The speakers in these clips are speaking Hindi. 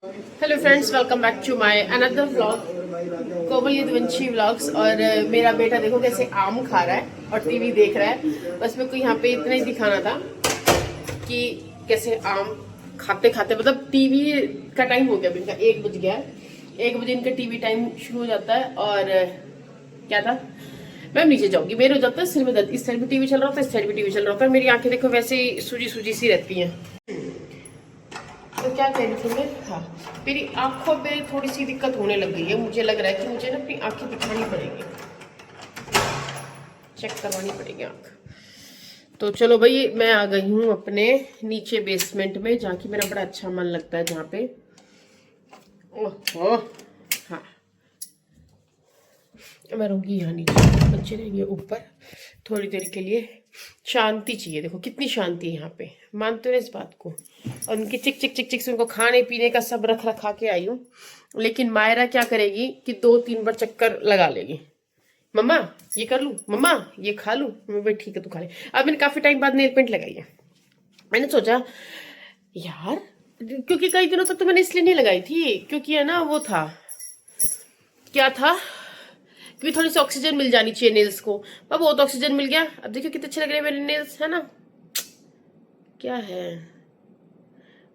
Hello friends, welcome back to my another vlog, Komal Yaduvanshi vlogs. और मेरा बेटा देखो कैसे आम खा रहा है और टीवी देख रहा है। बस मेरे को यहाँ पे इतना ही दिखाना था कि कैसे आम खाते खाते, मतलब टीवी का टाइम हो गया, इनका 1 बज गया है। 1 बजे इनका टीवी टाइम शुरू हो जाता है। और क्या था, मैं नीचे जाऊंगी, मेरे हो जाता है सिर में दर्द। इस साइड भी टीवी चल रहा था, इस साइड भी टीवी चल रहा था। मेरी आंखें देखो वैसे ही सूजी सूजी सी रहती हैं। तो क्या कह रही थी मैं, हाँ, मेरी आंखों में थोड़ी सी दिक्कत होने लग गई है। मुझे लग रहा है कि मुझे ना अपनी आंखें दिखानी पड़ेगी, चेक करवानी पड़ेगी आंख। तो चलो भाई, मैं आ गई हूँ अपने नीचे बेसमेंट में, जहाँ की मेरा बड़ा अच्छा मन लगता है, जहाँ पे ओहो, हाँ, मैं रहूंगी यहाँ नीचे, बच्चे रहेंगे ऊपर थोड़ी देर के लिए। शांति चाहिए, देखो कितनी शांति है यहाँ पे, मानते हो इस बात को। और उनकी चिक चिक चिक चिक से उनको खाने पीने का सब रख रखा के आई हूँ। लेकिन मायरा क्या करेगी कि 2-3 बार चक्कर लगा लेगी, मम्मा ये कर लूं, मम्मा ये खा लूं। मैं भाई ठीक है तू खा ले। अब मैंने काफी टाइम बाद नेल पेंट लगाई है। मैंने सोचा यार, क्योंकि कई दिनों तक तो मैंने इसलिए नहीं लगाई थी, क्योंकि है ना वो था, क्या था, क्योंकि थोड़ी सी ऑक्सीजन मिल जानी चाहिए नेल्स को। अब बहुत ऑक्सीजन मिल गया। अब देखियो कितने अच्छे लग रहे हैं मेरे नेल्स, है ना। क्या है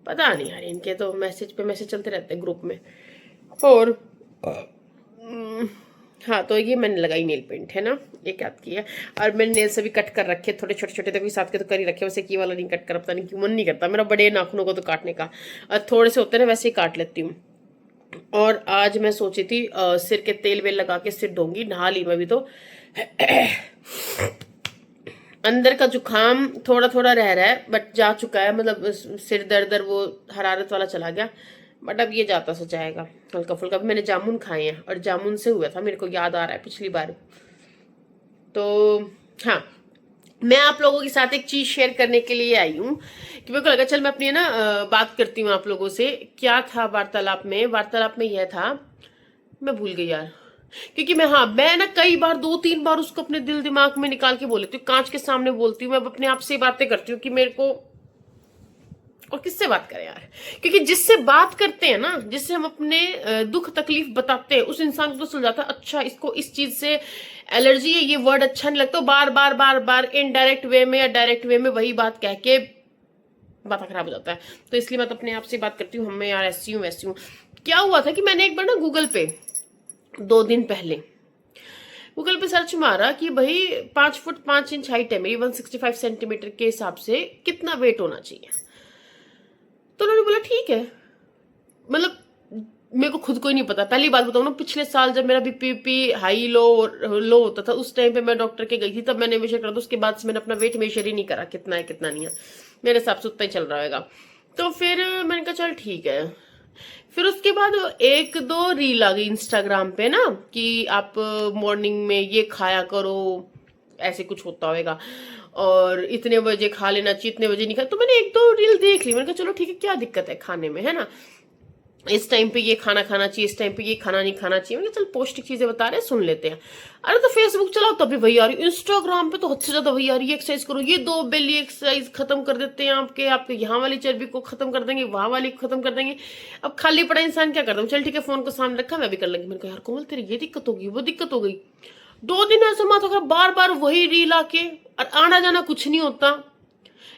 पता नहीं यार, इनके तो मैसेज पे मैसेज चलते रहते हैं ग्रुप में। और हाँ, तो ये मैंने लगाई नेल पेंट, है ना, एक याद की है। और मैंने नेल्स अभी कट कर रखे, थोड़े छोटे छोटे तक साथ के तो कर ही रखे, वैसे की वाला नहीं कट कर, पता नहीं क्यों मन नहीं करता मेरा बड़े नाखूनों को तो काटने का। और थोड़े से होते हैं ना, वैसे ही काट लेती हूँ। और आज मैं सोची थी सिर के तेल वेल लगा के सिर धोंगी, नहा ली मैं भी तो। अंदर का जुकाम थोड़ा थोड़ा रह रहा है, बट जा चुका है, मतलब सिर दर्द वो हरारत वाला चला गया। बट अब ये जाता सा जाएगा हल्का फुल्का। मैंने जामुन खाए हैं, और जामुन से हुआ था, मेरे को याद आ रहा है पिछली बार। तो हाँ, मैं आप लोगों के साथ एक चीज शेयर करने के लिए आई हूँ, कि मेरे को लगा चल मैं अपनी ना बात करती हूँ आप लोगों से। क्या था वार्तालाप में यह था, मैं भूल गई यार। क्योंकि मैं ना कई बार 2-3 बार उसको अपने दिल दिमाग में निकाल के बोल लेती हूँ, कांच के सामने बोलती हूँ। मैं अब अपने आप से बातें करती हूँ कि मेरे को, और किससे बात करें यार। क्योंकि जिससे बात करते हैं ना, जिससे हम अपने दुख तकलीफ बताते हैं, उस इंसान को तो सुल जाता है अच्छा इसको इस चीज से एलर्जी है, ये वर्ड अच्छा नहीं लगता। बार बार बार बार इनडायरेक्ट वे में या डायरेक्ट वे में वही बात कह के बात खराब हो जाता है। तो इसलिए मैं तो अपने आप से बात करती हूँ, मैं यार ऐसी हूँ वैसी हूँ। क्या हुआ था कि मैंने एक बार ना गूगल पे 2 दिन पहले गूगल पे सर्च मारा कि भाई 5 फुट 5 इंच हाइट है मेरी, 165 सेंटीमीटर के हिसाब से कितना वेट होना चाहिए। तो उन्होंने बोला ठीक है, मतलब मेरे को खुद को ही नहीं पता। पहली बात बताऊँ ना, पिछले साल जब मेरा बीपी हाई लो लो होता था, उस टाइम पे मैं डॉक्टर के गई थी, तब मैंने मेजर करा था। उसके बाद से मैंने अपना वेट मेजर ही नहीं करा, कितना है कितना नहीं है, मेरे हिसाब से उतना ही चल रहा होगा। तो फिर मैंने कहा चल ठीक है। फिर उसके बाद 1-2 रील आ गई इंस्टाग्राम पे ना, कि आप मॉर्निंग में ये खाया करो, ऐसे कुछ होता होगा, और इतने बजे खा लेना चाहिए, इतने बजे नहीं खा। तो मैंने 1-2 रील देख ली, मैंने कहा चलो ठीक है, क्या दिक्कत है खाने में, है ना। इस टाइम पे ये खाना खाना चाहिए, इस टाइम पे ये खाना नहीं खाना चाहिए। मैंने चल पौष्टिक चीजें बता रहे हैं, सुन लेते हैं। अरे तो फेसबुक चलाओ तभी वही आ रही, इंस्टाग्राम पे तो हद से ज्यादा वही आ रही है, एक्सरसाइज करो, ये 2 बेली एक्सरसाइज खत्म कर देते हैं आपके आपके यहाँ वाली चर्बी को खत्म कर देंगे, वहां वाली को खत्म कर देंगे। अब खाली पड़ा इंसान क्या करता हूँ, चल ठीक है, फोन को सामने रखा, मैं भी कर लगी। मैंने कहा यार कोमल तेरी ये दिक्कत होगी, वो दिक्कत हो गई। 2 दिन ऐसा माथा खराब, बार बार वही रील आके, और आना जाना कुछ नहीं होता।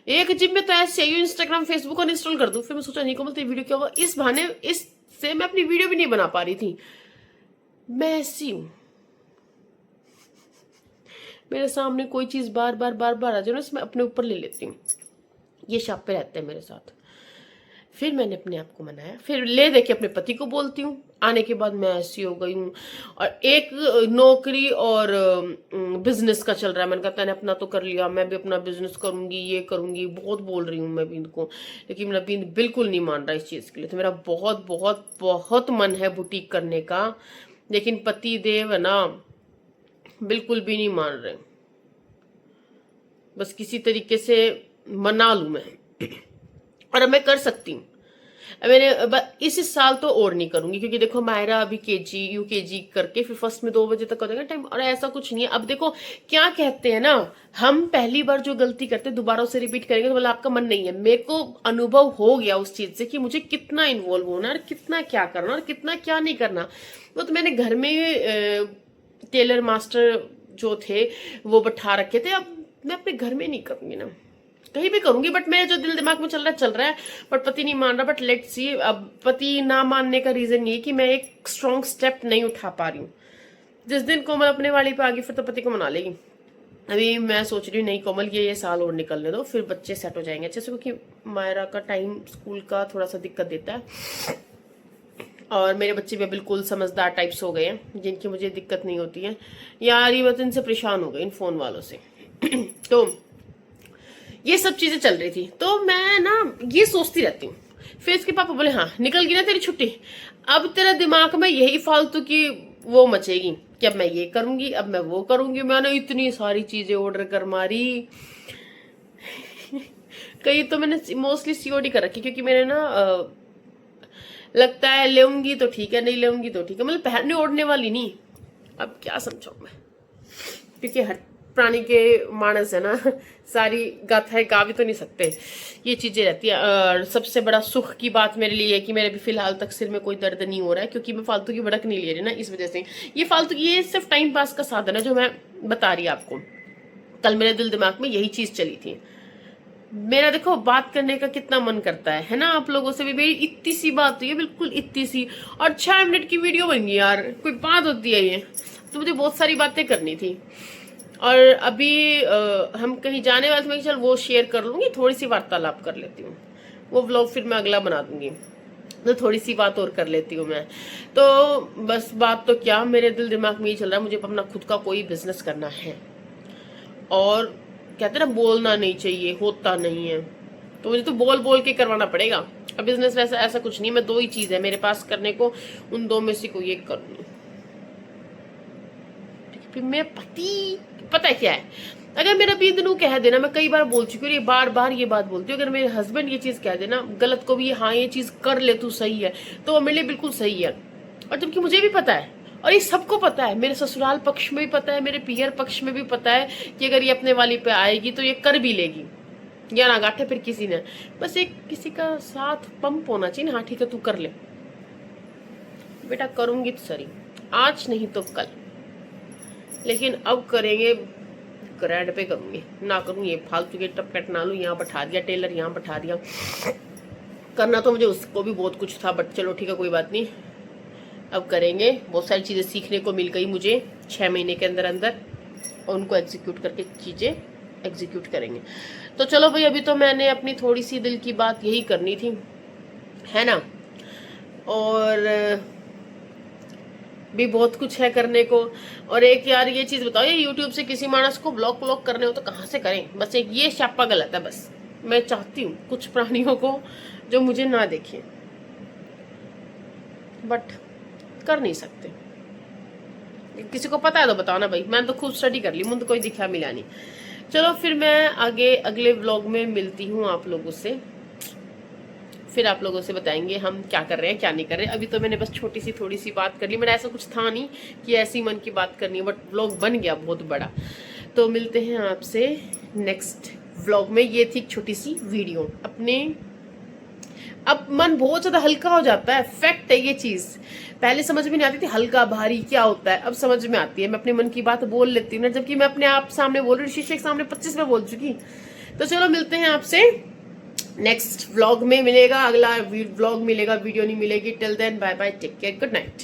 एक जिम में तो ऐसे ही इंस्टाग्राम फेसबुक और इंस्टॉल कर दूं। फिर मैं सोचा नहीं कोमल तेरी वीडियो क्या होगा, इस बहाने इससे मैं अपनी वीडियो भी नहीं बना पा रही थी। मैं ऐसी हूं, मेरे सामने कोई चीज बार बार बार बार आ जाए ना, मैं अपने ऊपर ले लेती हूँ। ये शाप पे रहते हैं मेरे साथ। फिर मैंने अपने आप को मनाया, फिर ले देके अपने पति को बोलती हूँ। आने के बाद मैं ऐसी हो गई हूँ। और एक नौकरी और बिजनेस का चल रहा है। मैंने कहा मैंने अपना तो कर लिया, मैं भी अपना बिजनेस करूंगी, ये करूंगी, बहुत बोल रही हूँ मैं बिंद को। लेकिन मेरा बिंद बिल्कुल नहीं मान रहा इस चीज के लिए। तो मेरा बहुत बहुत बहुत मन है बुटीक करने का, लेकिन पति देव है ना, बिल्कुल भी नहीं मान रहे। बस किसी तरीके से मना लूं मैं, और अब मैं कर सकती हूँ। मैंने इस साल तो और नहीं करूंगी, क्योंकि देखो मायरा अभी केजी यूकेजी करके फिर फर्स्ट में 2 बजे तक करेगा टाइम, और ऐसा कुछ नहीं है। अब देखो क्या कहते हैं ना, हम पहली बार जो गलती करते हैं दोबारा उसे रिपीट करेंगे तो मतलब आपका मन नहीं है। मेरे को अनुभव हो गया उस चीज से कि मुझे कितना इन्वॉल्व होना और कितना क्या करना और कितना क्या नहीं करना। वो तो मैंने घर में टेलर मास्टर जो थे वो बैठा रखे थे, अब मैं अपने घर में नहीं करूंगी ना, कहीं भी करूंगी, बट मेरे जो दिल दिमाग में चल रहा है, बट पति नहीं मान रहा। बट लेट्स सी, अब पति ना मानने का रीजन ये कि मैं एक स्ट्रॉन्ग स्टेप नहीं उठा पा रही हूँ। जिस दिन कोमल अपने वाली पे आ गई फिर तो पति को मना लेगी। अभी मैं सोच रही हूँ नहीं कोमल ये साल और निकलने दो, फिर बच्चे सेट हो जाएंगे अच्छे से, क्योंकि मायरा का टाइम स्कूल का थोड़ा सा दिक्कत देता है, और मेरे बच्चे भी बिल्कुल समझदार टाइप्स हो गए हैं जिनकी मुझे दिक्कत नहीं होती है। यार ये मैं इनसे परेशान हो गई इन फोन वालों से। तो ये सब चीजें चल रही थी, तो मैं ना ये सोचती रहती हूँ। फिर इसके पापा बोले हाँ निकल गई ना तेरी छुट्टी, अब तेरा दिमाग में यही फालतू की वो मचेगी कि अब मैं ये करूंगी, अब मैं वो करूंगी। मैंने इतनी सारी चीजें ऑर्डर कर मारी। कई तो मैंने मोस्टली सीओडी कर रखी, क्योंकि मैंने ना लगता है लेऊंगी तो ठीक है, नहीं लेऊंगी तो ठीक है, मतलब पहनने ओढ़ने वाली नहीं। अब क्या समझाऊं मैं, क्योंकि हर प्राणी के मानस है ना, सारी गाथाएं गा भी तो नहीं सकते, ये चीजें रहती है। और सबसे बड़ा सुख की बात मेरे लिए है कि मेरे भी फिलहाल तक सिर में कोई दर्द नहीं हो रहा है, क्योंकि मैं फालतू की भड़क नहीं ले रही ना, इस वजह से। ये फालतू की ये सिर्फ टाइम पास का साधन है जो मैं बता रही आपको। कल मेरे दिल दिमाग में यही चीज चली थी। मेरा देखो बात करने का कितना मन करता है ना आप लोगों से भी। मेरी इतनी सी बात हुई है, बिल्कुल इतनी सी, और 6 मिनट की वीडियो बन गई यार, कोई बात होती है ये? तो मुझे बहुत सारी बातें करनी थी। और अभी हम कहीं जाने वाले थे, मैं चल वो शेयर कर लूंगी, थोड़ी सी वार्तालाप कर लेती हूँ, वो व्लॉग फिर मैं अगला बना दूंगी, तो थोड़ी सी बात और कर लेती हूँ मैं। तो बस बात तो क्या, मेरे दिल दिमाग में ये चल रहा है मुझे अपना खुद का कोई बिजनेस करना है, और कहते ना बोलना नहीं चाहिए, होता नहीं है, तो मुझे तो बोल बोल के करवाना पड़ेगा। अब बिजनेस वैसा ऐसा कुछ नहीं, मैं 2 ही चीज है मेरे पास करने को, उन 2 में से कोई एक करूंगी। फिर मेरा पति पता है क्या है, अगर मेरा बींदनू कह देना, मैं कई बार बोल चुकी हूँ, बार बार ये बात बोलती हूँ, अगर मेरे हस्बैंड ये चीज कह देना गलत को भी, हाँ ये चीज कर ले तू सही है, तो वो मेरे लिए बिल्कुल सही है। और जबकि मुझे भी पता है, और ये सबको पता है, मेरे ससुराल पक्ष में भी पता है, मेरे पियर पक्ष में भी पता है कि अगर ये अपने वाली पे आएगी तो ये कर भी लेगी, या ना गाठे फिर किसी ने, बस एक किसी का साथ पंप होना चाहिए ना, हाँ ठीक है तू कर ले बेटा, करूंगी तो सही, आज नहीं तो कल, लेकिन अब करेंगे ग्रैंड पे करूंगी, ना करूंगी फालतू के टपकट ना लूं, यहाँ बैठा दिया टेलर, यहाँ बैठा दिया। करना तो मुझे उसको भी बहुत कुछ था, बट चलो ठीक है कोई बात नहीं, अब करेंगे। बहुत सारी चीज़ें सीखने को मिल गई मुझे 6 महीने के अंदर अंदर, और उनको एग्जीक्यूट करके चीज़ें एग्जीक्यूट करेंगे। तो चलो भाई, अभी तो मैंने अपनी थोड़ी सी दिल की बात यही करनी थी, है ना, और भी बहुत कुछ है करने को। और एक यार ये चीज़ बताओ, ये यूट्यूब से किसी मानस को ब्लॉग करने हो तो कहाँ से करें? बस एक ये शापा गलत है। बस मैं चाहती हूँ कुछ प्राणियों को जो मुझे ना देखें, बट कर नहीं सकते। किसी को पता है तो बताओ ना भाई, मैंने तो खूब स्टडी कर ली, मुझे तो कोई दिखा मिला नहीं। चलो फिर मैं आगे अगले व्लॉग में मिलती हूँ आप लोगों से, फिर आप लोगों से बताएंगे हम क्या कर रहे हैं क्या नहीं कर रहे। अभी तो मैंने बस छोटी सी थोड़ी सी बात कर ली, मेरा ऐसा कुछ था नहीं कि ऐसी मन की बात करनी है, बट व्लॉग बन गया बहुत बड़ा। तो मिलते हैं आपसे नेक्स्ट व्लॉग में। ये थी छोटी सी वीडियो अपने, अब मन बहुत ज्यादा हल्का हो जाता है, फैक्ट है ये चीज। पहले समझ में नहीं आती थी हल्का भारी क्या होता है, अब समझ में आती है। मैं अपने मन की बात बोल लेती हूँ ना, जबकि मैं अपने आप सामने बोल रही हूँ, शीशे के सामने 25 में बोल चुकी। तो चलो मिलते हैं आपसे नेक्स्ट व्लॉग में, मिलेगा अगला व्लॉग मिलेगा, वीडियो नहीं मिलेगी। Till then bye bye, take care, good night.